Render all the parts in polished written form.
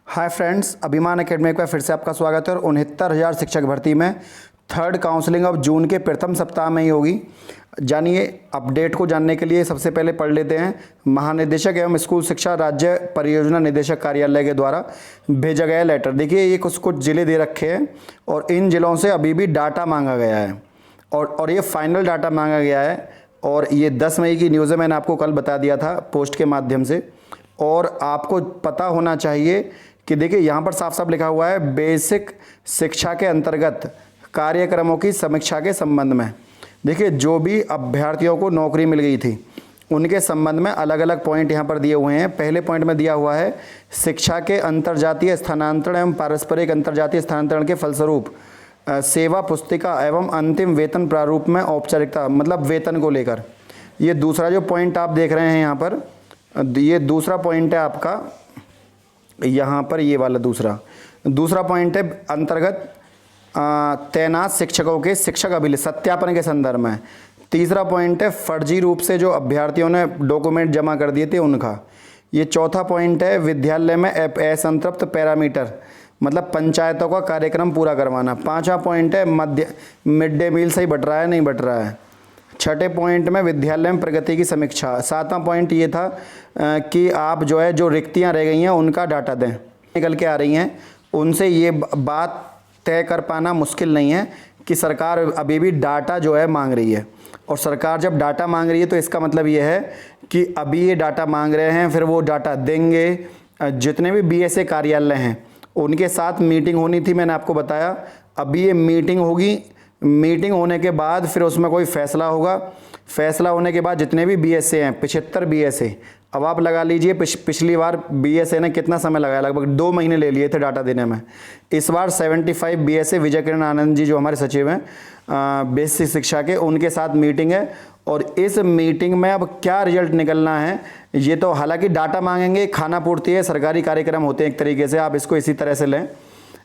Hi friends, अभिमान academy में फिर से आपका स्वागत है। और 69,000 शिक्षक भर्ती में थर्ड काउंसलिंग अब जून के प्रथम सप्ताह में ही होगी। जानिए, अपडेट को जानने के लिए सबसे पहले पढ़ लेते हैं। महानिदेशक एवं स्कूल शिक्षा राज्य परियोजना निदेशक कार्यालय के द्वारा भेजा गया लेटर। देखिए, ये कुछ ज़िले दे रखे हैं और इन ज़िलों से अभी भी डाटा मांगा गया है और ये फाइनल डाटा मांगा गया है। और ये 10 मई की न्यूज़ है, मैंने आपको कल बता दिया था पोस्ट के माध्यम से। और आपको पता होना चाहिए कि देखिए, यहाँ पर साफ साफ लिखा हुआ है बेसिक शिक्षा के अंतर्गत कार्यक्रमों की समीक्षा के संबंध में। देखिए, जो भी अभ्यर्थियों को नौकरी मिल गई थी उनके संबंध में अलग अलग पॉइंट यहाँ पर दिए हुए हैं। पहले पॉइंट में दिया हुआ है शिक्षा के अंतर्जातीय स्थानांतरण एवं पारस्परिक अंतर्जातीय स्थानांतरण के फलस्वरूप सेवा पुस्तिका एवं अंतिम वेतन प्रारूप में औपचारिकता, मतलब वेतन को लेकर। ये दूसरा जो पॉइंट आप देख रहे हैं यहाँ पर, ये दूसरा पॉइंट है आपका यहाँ पर, ये वाला दूसरा पॉइंट है अंतर्गत तैनात शिक्षकों के शिक्षक अभिलेख सत्यापन के संदर्भ में। तीसरा पॉइंट है फर्जी रूप से जो अभ्यर्थियों ने डॉक्यूमेंट जमा कर दिए थे उनका। ये चौथा पॉइंट है विद्यालय में असंतृप्त पैरामीटर, मतलब पंचायतों का कार्यक्रम पूरा करवाना। पांचवा पॉइंट है मिड डे मील सही बट रहा है नहीं बट रहा है। छठे पॉइंट में विद्यालय में प्रगति की समीक्षा। सातवां पॉइंट ये था कि आप जो रिक्तियां रह गई हैं उनका डाटा दें, निकल के आ रही हैं उनसे। ये बात तय कर पाना मुश्किल नहीं है कि सरकार अभी भी डाटा मांग रही है। और सरकार जब डाटा मांग रही है तो इसका मतलब ये है कि अभी ये डाटा मांग रहे हैं, फिर वो डाटा देंगे। जितने भी बीएसए कार्यालय हैं उनके साथ मीटिंग होनी थी, मैंने आपको बताया। अभी ये मीटिंग होगी, मीटिंग होने के बाद फिर उसमें कोई फैसला होगा। फैसला होने के बाद जितने भी बीएसए हैं, 75 बीएसए, अब आप लगा लीजिए पिछली बार बीएसए ने कितना समय लगाया, लगभग 2 महीने ले लिए थे डाटा देने में। इस बार 75 बीएसए, विजय किरण आनंद जी जो हमारे सचिव हैं बेसिक शिक्षा के, उनके साथ मीटिंग है। और इस मीटिंग में अब क्या रिजल्ट निकलना है ये तो, हालांकि डाटा मांगेंगे, खाना पूर्ति है, सरकारी कार्यक्रम होते हैं एक तरीके से, आप इसको इसी तरह से लें।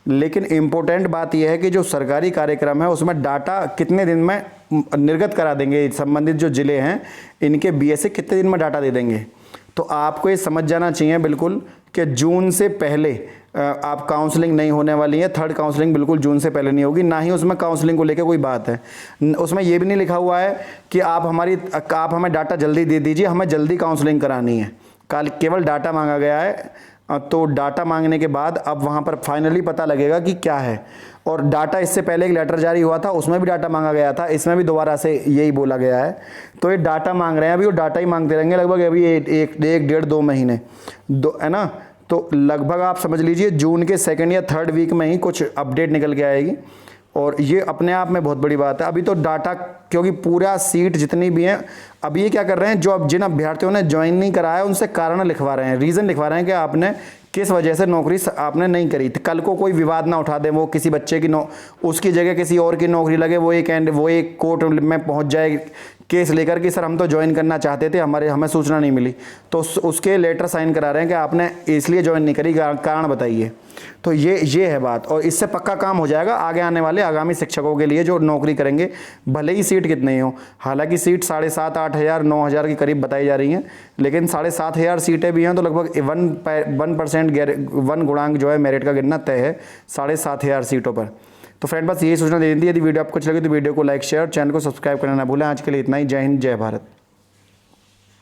लेकिन इम्पोर्टेंट बात यह है कि जो सरकारी कार्यक्रम है उसमें डाटा कितने दिन में निर्गत करा देंगे, संबंधित जो ज़िले हैं इनके बीएसए कितने दिन में डाटा दे देंगे। तो आपको ये समझ जाना चाहिए बिल्कुल कि जून से पहले आप काउंसलिंग नहीं होने वाली है। थर्ड काउंसलिंग बिल्कुल जून से पहले नहीं होगी, ना ही उसमें काउंसलिंग को लेकर कोई बात है। उसमें ये भी नहीं लिखा हुआ है कि आप हमें डाटा जल्दी दे दीजिए, हमें जल्दी काउंसलिंग करानी है। केवल डाटा मांगा गया है। तो डाटा मांगने के बाद अब वहाँ पर फाइनली पता लगेगा कि क्या है। और डाटा, इससे पहले एक लेटर जारी हुआ था उसमें भी डाटा मांगा गया था, इसमें भी दोबारा से यही बोला गया है। तो ये डाटा मांग रहे हैं, अभी वो डाटा ही मांगते रहेंगे लगभग अभी एक डेढ़ 2 महीने है ना। तो लगभग आप समझ लीजिए जून के 2nd या 3rd वीक में ही कुछ अपडेट निकल के आएगी। और ये अपने आप में बहुत बड़ी बात है। अभी तो डाटा, क्योंकि पूरा सीट जितनी भी हैं, अभी ये क्या कर रहे हैं, जो अब जिन अभ्यर्थियों ने ज्वाइन नहीं कराया है उनसे कारण लिखवा रहे हैं, रीज़न लिखवा रहे हैं कि आपने किस वजह से नौकरी आपने नहीं करी थी। कल को कोई विवाद ना उठा दे, वो किसी बच्चे की उसकी जगह किसी और की नौकरी लगे, वो एक कोर्ट में पहुंच जाए केस लेकर कि सर हम तो ज्वाइन करना चाहते थे, हमें सूचना नहीं मिली। तो उसके लेटर साइन करा रहे हैं कि आपने इसलिए ज्वाइन नहीं करी, कारण बताइए। तो ये है बात। और इससे पक्का काम हो जाएगा आगे आने वाले आगामी शिक्षकों के लिए जो नौकरी करेंगे, भले ही सीट कितनी हो। हालांकि सीट 7,500-8,000 9,000 के करीब बताई जा रही हैं, लेकिन 7,500 सीटें भी हैं तो लगभग 1% 1 गुणांक मेरिट का गिनना तय है 7,500 सीटों पर। तो फ्रेंड, बस यही सूचना दे दी थी। यदि वीडियो आपको अच्छी लगी तो वीडियो को लाइक, शेयर, चैनल को सब्सक्राइब करना ना भूलें। आज के लिए इतना ही। जय हिंद, जय भारत।